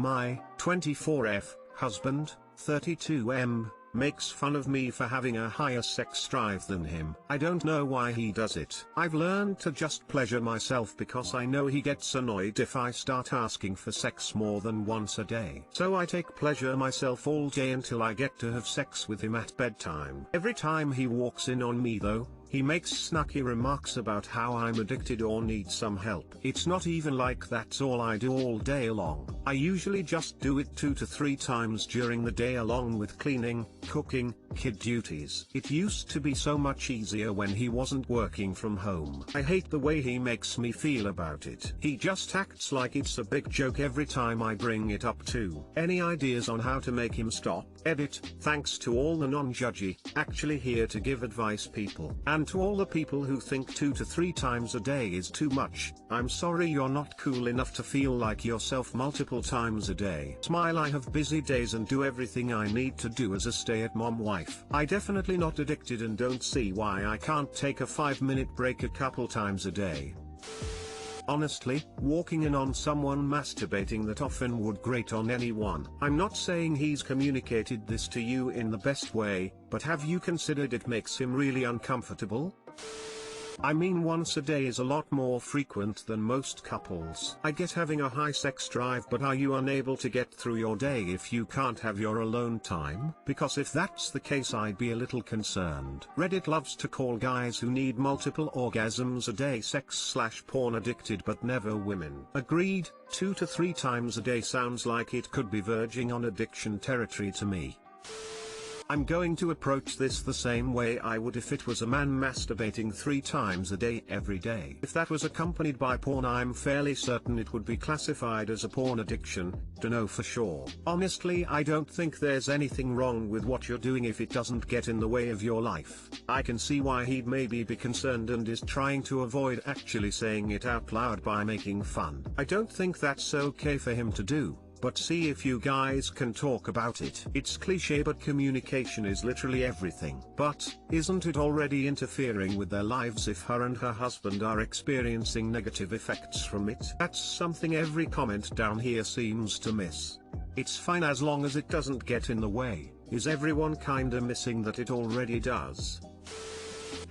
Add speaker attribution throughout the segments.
Speaker 1: My 24F husband, 32M, makes fun of me for having a higher sex drive than him. I don't know why he does it. I've learned to just pleasure myself because I know he gets annoyed if I start asking for sex more than once a day. So I take pleasure myself all day until I get to have sex with him at bedtime. Every time he walks in on me though, he makes snarky remarks about how I'm addicted or need some help. It's not even like that's all I do all day long. I usually just do it 2 to 3 times during the day along with cleaning, cooking, kid duties. It used to be so much easier when he wasn't working from home. I hate the way he makes me feel about it. He just acts like it's a big joke every time I bring it up too. Any ideas on how to make him stop? Edit. Thanks to all the non-judgy, actually here to give advice people. And to all the people who think 2 to 3 times a day is too much, I'm sorry you're not cool enough to feel like yourself multiple times a day. Smile. I have busy days and do everything I need to do as a stay-at-mom wife. I definitely not addicted and don't see why I can't take a 5-minute break a couple times a day. Honestly, walking in on someone masturbating that often would grate on anyone. I'm not saying he's communicated this to you in the best way, but have you considered it makes him really uncomfortable? I mean, once a day is a lot more frequent than most couples. I get having a high sex drive, but are you unable to get through your day if you can't have your alone time? Because if that's the case, I'd be a little concerned. Reddit loves to call guys who need multiple orgasms a day sex/porn addicted, but never women. Agreed, 2 to 3 times a day sounds like it could be verging on addiction territory to me. I'm going to approach this the same way I would if it was a man masturbating 3 times a day every day. If that was accompanied by porn, I'm fairly certain it would be classified as a porn addiction, to know for sure. Honestly, I don't think there's anything wrong with what you're doing if it doesn't get in the way of your life. I can see why he'd maybe be concerned and is trying to avoid actually saying it out loud by making fun. I don't think that's okay for him to do. But see if you guys can talk about it. It's cliche, but communication is literally everything. But, isn't it already interfering with their lives if her and her husband are experiencing negative effects from it? That's something every comment down here seems to miss. It's fine as long as it doesn't get in the way. Is everyone kinda missing that it already does?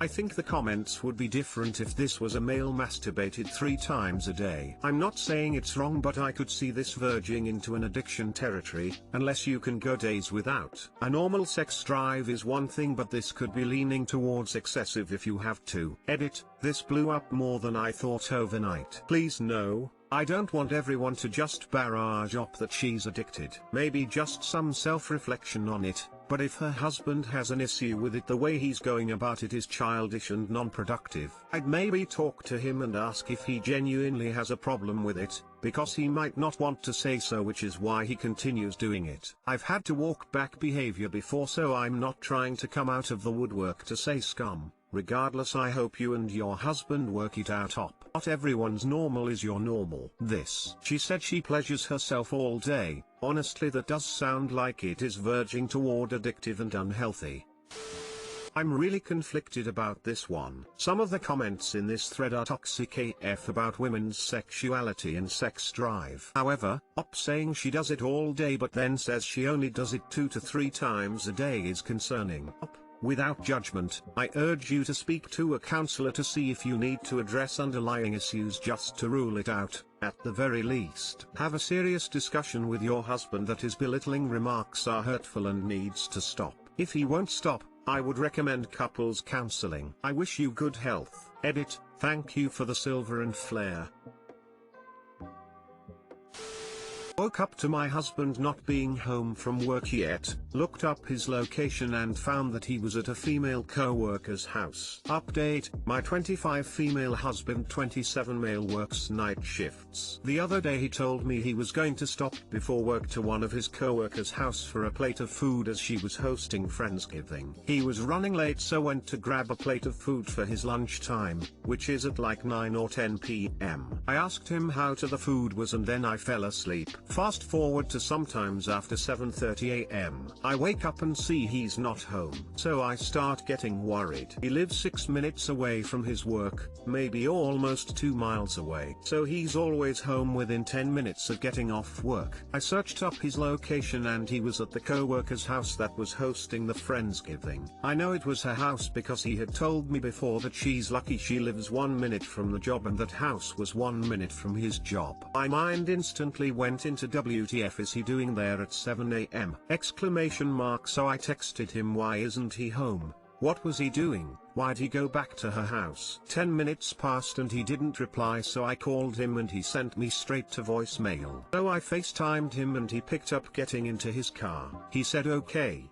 Speaker 1: I think the comments would be different if this was a male masturbated 3 times a day. I'm not saying it's wrong, but I could see this verging into an addiction territory, unless you can go days without. A normal sex drive is one thing, but this could be leaning towards excessive if you have to. Edit. This blew up more than I thought overnight. Please no, I don't want everyone to just barrage up that she's addicted. Maybe just some self-reflection on it. But if her husband has an issue with it, the way he's going about it is childish and non-productive. I'd maybe talk to him and ask if he genuinely has a problem with it, because he might not want to say so, which is why he continues doing it. I've had to walk back behavior before, so I'm not trying to come out of the woodwork to say scum. Regardless, I hope you and your husband work it out. Not everyone's normal is your normal. This. She said she pleasures herself all day. Honestly, that does sound like it is verging toward addictive and unhealthy. I'm really conflicted about this one. Some of the comments in this thread are toxic AF about women's sexuality and sex drive. However, saying she does it all day but then says she only does it 2 to 3 times a day is concerning. Without judgment, I urge you to speak to a counselor to see if you need to address underlying issues just to rule it out. At the very least, have a serious discussion with your husband that his belittling remarks are hurtful and needs to stop. If he won't stop, I would recommend couples counseling. I wish you good health. Edit. Thank you for the silver and flare. Woke up to my husband not being home from work yet, looked up his location and found that he was at a female co-worker's house. Update, my 25 female husband 27 male works night shifts. The other day he told me he was going to stop before work to one of his co-worker's house for a plate of food as she was hosting Friendsgiving. He was running late, so went to grab a plate of food for his lunch time, which is at like 9 or 10 p.m. I asked him how the food was and then I fell asleep. Fast forward to sometimes after 7:30 am. I wake up and see he's not home. So I start getting worried. He lives 6 minutes away from his work, maybe almost 2 miles away. So he's always home within 10 minutes of getting off work. I searched up his location and he was at the co-worker's house that was hosting the Friendsgiving. I know it was her house because he had told me before that she's lucky she lives 1 minute from the job and that house was 1 minute from his job. My mind instantly went into WTF is he doing there at 7 am? So I texted him, why isn't he home? What was he doing? Why'd he go back to her house? 10 minutes passed and he didn't reply, so I called him and he sent me straight to voicemail. So I FaceTimed him and he picked up getting into his car. He said okay,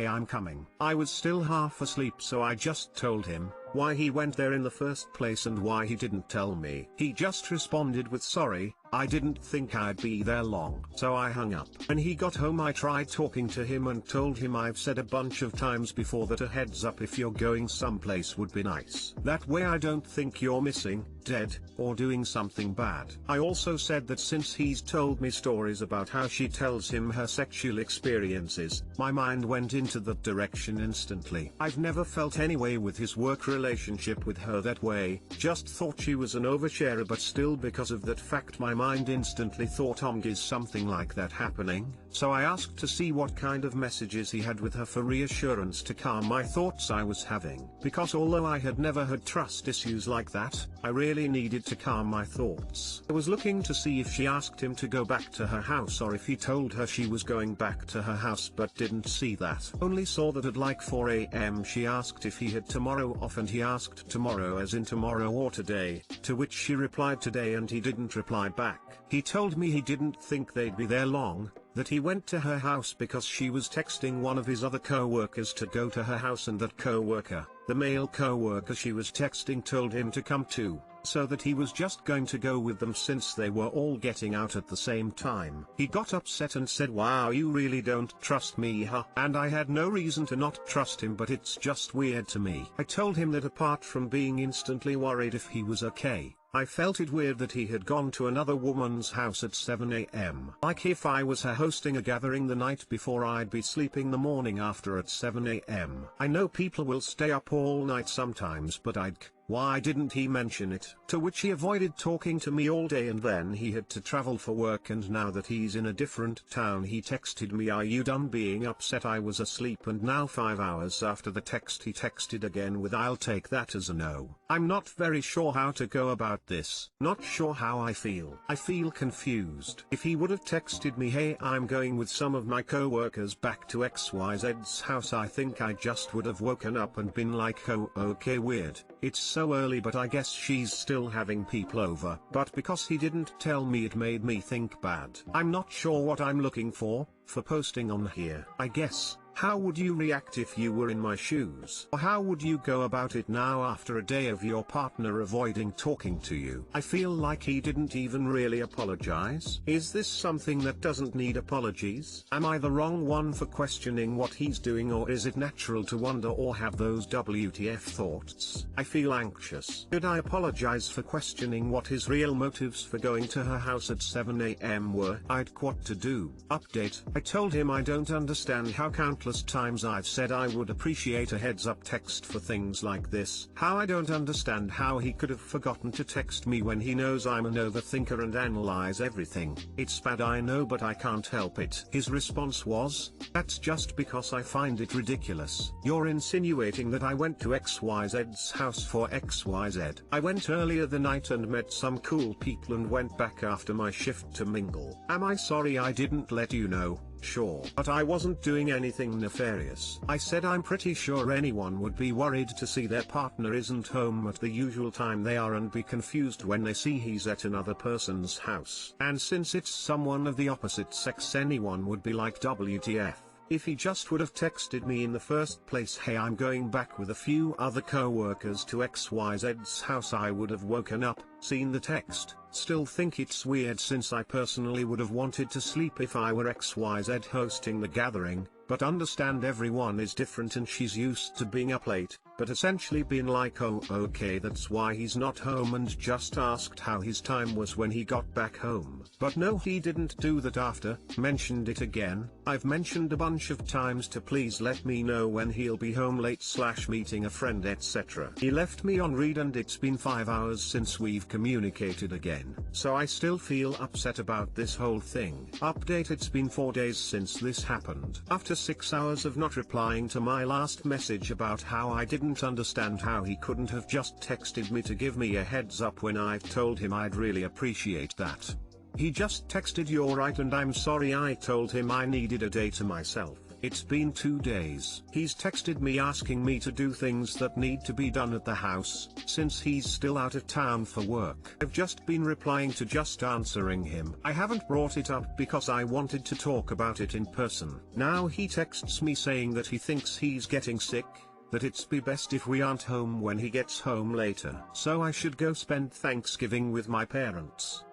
Speaker 1: I'm coming. I was still half asleep, so I just told him why he went there in the first place and why he didn't tell me. He just responded with sorry, I didn't think I'd be there long. So I hung up. When he got home I tried talking to him and told him I've said a bunch of times before that a heads up if you're going someplace would be nice. That way I don't think you're missing, dead, or doing something bad. I also said that since he's told me stories about how she tells him her sexual experiences, my mind went into that direction instantly. I've never felt any way with his work relationship with her that way, just thought she was an oversharer, but still because of that fact my mind instantly thought is something like that happening? So I asked to see what kind of messages he had with her for reassurance to calm my thoughts I was having. Because although I had never had trust issues like that, I really needed to calm my thoughts. I was looking to see if she asked him to go back to her house or if he told her she was going back to her house, but didn't see that. Only saw that at like 4 am she asked if he had tomorrow off and he asked tomorrow as in tomorrow or today, to which she replied today and he didn't reply back. He told me he didn't think they'd be there long, that he went to her house because she was texting one of his other co-workers to go to her house and that co-worker, the male co-worker she was texting, told him to come too, so that he was just going to go with them since they were all getting out at the same time. He got upset and said, wow, you really don't trust me, huh? And I had no reason to not trust him, but it's just weird to me. I told him that apart from being instantly worried if he was okay, I felt it weird that he had gone to another woman's house at 7 am. Like if I was her hosting a gathering the night before, I'd be sleeping the morning after at 7 am. I know people will stay up all night sometimes, but why didn't he mention it? To which he avoided talking to me all day and then he had to travel for work, and now that he's in a different town he texted me, are you done being upset? I was asleep, and now 5 hours after the text he texted again with I'll take that as a no. I'm not very sure how to go about this. Not sure how I feel. I feel confused. If he would have texted me, hey, I'm going with some of my co-workers back to XYZ's house, I think I just would have woken up and been like, oh okay, weird. It's so early, but I guess she's still having people over. But because he didn't tell me, it made me think bad. I'm not sure what I'm looking for posting on here. I guess, how would you react if you were in my shoes? Or how would you go about it now after a day of your partner avoiding talking to you? I feel like he didn't even really apologize. Is this something that doesn't need apologies? Am I the wrong one for questioning what he's doing, or is it natural to wonder or have those WTF thoughts? I feel anxious. Should I apologize for questioning what his real motives for going to her house at 7 am were? I'd what to do. Update. I told him I don't understand how countless times I've said I would appreciate a heads up text for things like this. How I don't understand how he could have forgotten to text me when he knows I'm an overthinker and analyze everything. It's bad, I know, but I can't help it. His response was, that's just because I find it ridiculous. You're insinuating that I went to XYZ's house for XYZ. I went earlier the night and met some cool people and went back after my shift to mingle. Am I sorry I didn't let you know? Sure. But I wasn't doing anything nefarious. I said I'm pretty sure anyone would be worried to see their partner isn't home at the usual time they are and be confused when they see he's at another person's house. And since it's someone of the opposite sex, anyone would be like, WTF. If he just would have texted me in the first place, hey, I'm going back with a few other co-workers to XYZ's house, I would have woken up, seen the text. Still think it's weird since I personally would have wanted to sleep if I were XYZ hosting the gathering, but understand everyone is different and she's used to being up late, but essentially been like, oh okay, that's why he's not home, and just asked how his time was when he got back home. But no, he didn't do that. After mentioned it again. I've mentioned a bunch of times to please let me know when he'll be home late / meeting a friend etc. He left me on read and it's been 5 hours since we've communicated again. So I still feel upset about this whole thing. Update: it's been 4 days since this happened. After 6 hours of not replying to my last message about how I didn't understand how he couldn't have just texted me to give me a heads up when I've told him I'd really appreciate that. He just texted "you're right and I'm sorry." I told him I needed a day to myself. It's been 2 days. He's texted me asking me to do things that need to be done at the house, since he's still out of town for work. I've just been replying to just answering him. I haven't brought it up because I wanted to talk about it in person. Now he texts me saying that he thinks he's getting sick, that it's be best if we aren't home when he gets home later. So I should go spend Thanksgiving with my parents.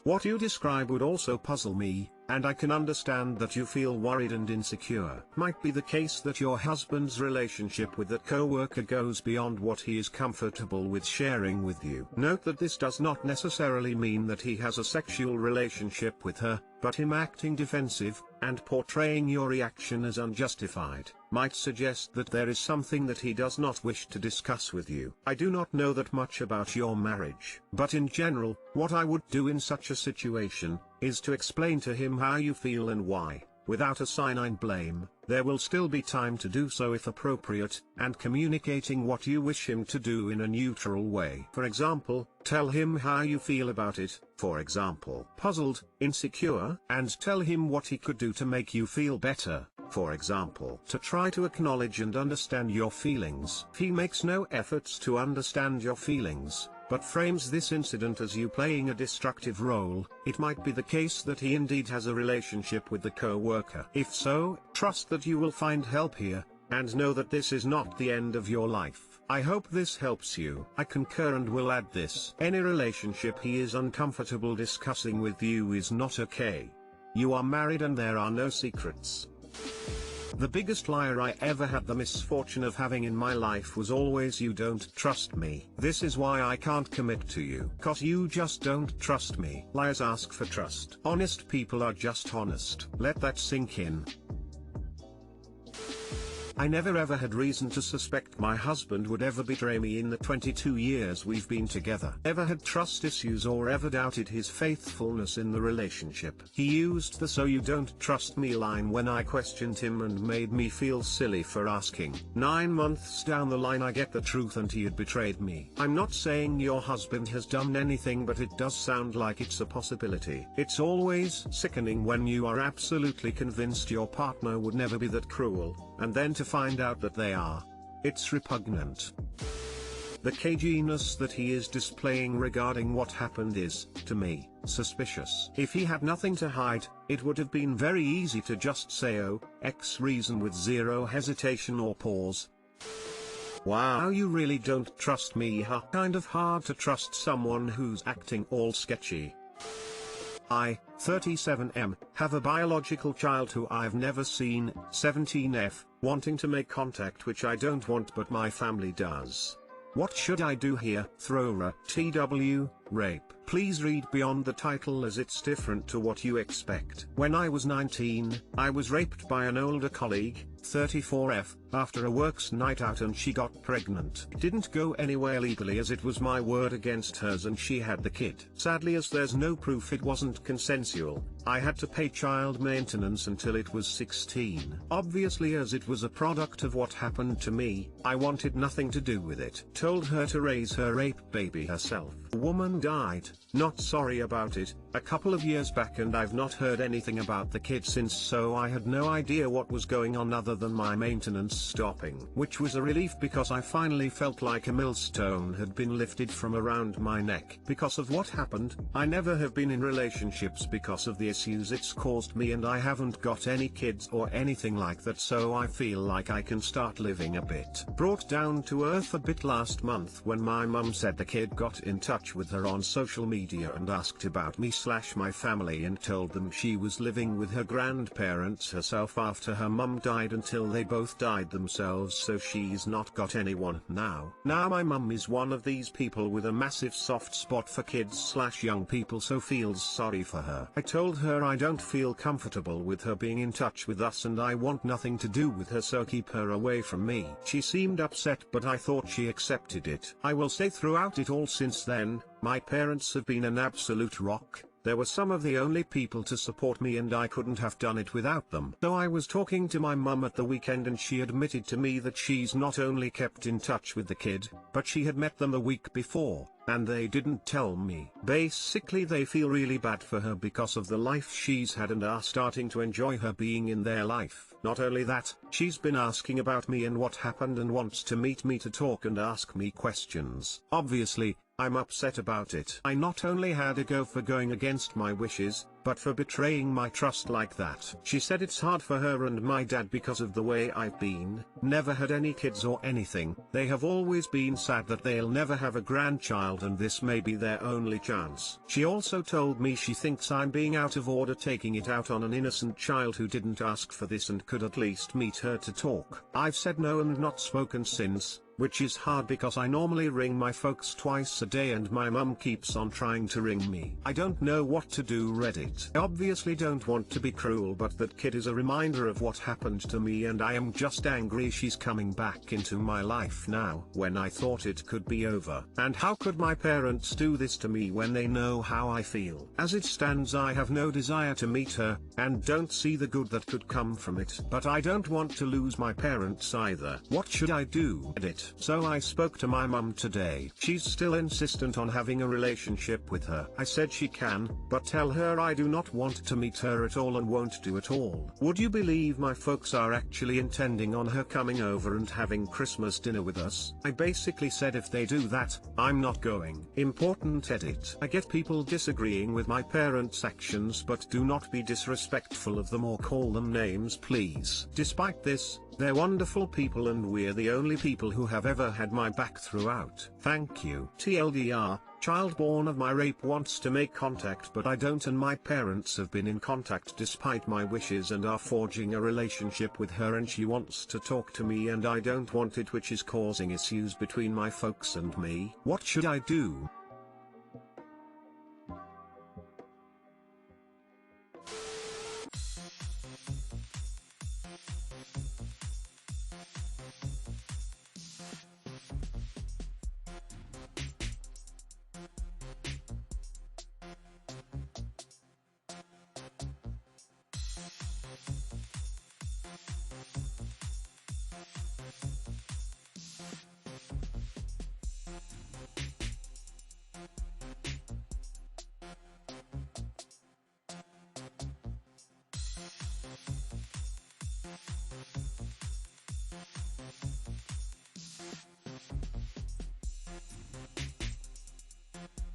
Speaker 1: What you describe would also puzzle me, and I can understand that you feel worried and insecure. Might be the case that your husband's relationship with that coworker goes beyond what he is comfortable with sharing with you. Note that this does not necessarily mean that he has a sexual relationship with her, but him acting defensive, and portraying your reaction as unjustified, might suggest that there is something that he does not wish to discuss with you. I do not know that much about your marriage, but in general, what I would do in such a situation, is to explain to him how you feel and why. Without assigning blame, there will still be time to do so if appropriate, and communicating what you wish him to do in a neutral way. For example, tell him how you feel about it, for example, puzzled, insecure, and tell him what he could do to make you feel better, for example, to try to acknowledge and understand your feelings. If he makes no efforts to understand your feelings, but frames this incident as you playing a destructive role, it might be the case that he indeed has a relationship with the co-worker. If so, trust that you will find help here, and know that this is not the end of your life. I hope this helps you. I concur and will add this: any relationship he is uncomfortable discussing with you is not okay. You are married and there are no secrets. The biggest liar I ever had the misfortune of having in my life was always "you don't trust me. This is why I can't commit to you. 'Cause you just don't trust me." Liars ask for trust. Honest people are just honest. Let that sink in. I never ever had reason to suspect my husband would ever betray me in the 22 years we've been together. Ever had trust issues or ever doubted his faithfulness in the relationship. He used the "so you don't trust me" line when I questioned him and made me feel silly for asking. 9 months down the line I get the truth and he had betrayed me. I'm not saying your husband has done anything, but it does sound like it's a possibility. It's always sickening when you are absolutely convinced your partner would never be that cruel, and then to find out that they are. It's repugnant. The caginess that he is displaying regarding what happened is, to me, suspicious. If he had nothing to hide, it would have been very easy to just say "oh, X reason" with zero hesitation or pause. Wow, you really don't trust me, huh? Kind of hard to trust someone who's acting all sketchy. I, 37M, have a biological child who I've never seen. 17F, wanting to make contact which I don't want but my family does. What should I do here? Thrower, TW, rape. Please read beyond the title as it's different to what you expect. When I was 19, I was raped by an older colleague, 34F, after a works night out and she got pregnant. Didn't go anywhere legally as it was my word against hers and she had the kid. Sadly, as there's no proof it wasn't consensual, I had to pay child maintenance until it was 16. Obviously, as it was a product of what happened to me, I wanted nothing to do with it. Told her to raise her rape baby herself. The woman died, not sorry about it, a couple of years back, and I've not heard anything about the kid since, so I had no idea what was going on other than my maintenance stopping. Which was a relief because I finally felt like a millstone had been lifted from around my neck. Because of what happened, I never have been in relationships because of the issues it's caused me, and I haven't got any kids or anything like that, so I feel like I can start living a bit. Brought down to earth a bit last month when my mum said the kid got in touch with her on social media and asked about me/my family and told them she was living with her grandparents herself after her mum died until they both died suicide themselves, so she's not got anyone now. Now my mum is one of these people with a massive soft spot for kids/young people, so feels sorry for her. I told her I don't feel comfortable with her being in touch with us and I want nothing to do with her, so keep her away from me. She seemed upset, but I thought she accepted it. I will say throughout it all since then, my parents have been an absolute rock. They were some of the only people to support me and I couldn't have done it without them. So I was talking to my mum at the weekend and she admitted to me that she's not only kept in touch with the kid, but she had met them the week before, and they didn't tell me. Basically they feel really bad for her because of the life she's had and are starting to enjoy her being in their life. Not only that, she's been asking about me and what happened and wants to meet me to talk and ask me questions. Obviously, I'm upset about it. I not only had a go for going against my wishes, but for betraying my trust like that. She said it's hard for her and my dad because of the way I've been, never had any kids or anything. They have always been sad that they'll never have a grandchild and this may be their only chance. She also told me she thinks I'm being out of order taking it out on an innocent child who didn't ask for this and could at least meet her to talk. I've said no and not spoken since, which is hard because I normally ring my folks twice a day and my mum keeps on trying to ring me. I don't know what to do. Reddit. I obviously don't want to be cruel, but that kid is a reminder of what happened to me and I am just angry she's coming back into my life now when I thought it could be over. And how could my parents do this to me when they know how I feel? As it stands, I have no desire to meet her, and don't see the good that could come from it. But I don't want to lose my parents either. What should I do? Edit. So I spoke to my mum today. She's still insistent on having a relationship with her. I said she can, but tell her I do not want to meet her at all and won't do at all. Would you believe my folks are actually intending on her coming over and having Christmas dinner with us? I basically said if they do that, I'm not going. Important edit. I get people disagreeing with my parents' actions, but do not be disrespectful of them or call them names, please. Despite this, they're wonderful people and we're the only people who have ever had my back throughout. Thank you. TLDR, child born of my rape wants to make contact but I don't, and my parents have been in contact despite my wishes and are forging a relationship with her and she wants to talk to me and I don't want it, which is causing issues between my folks and me. What should I do?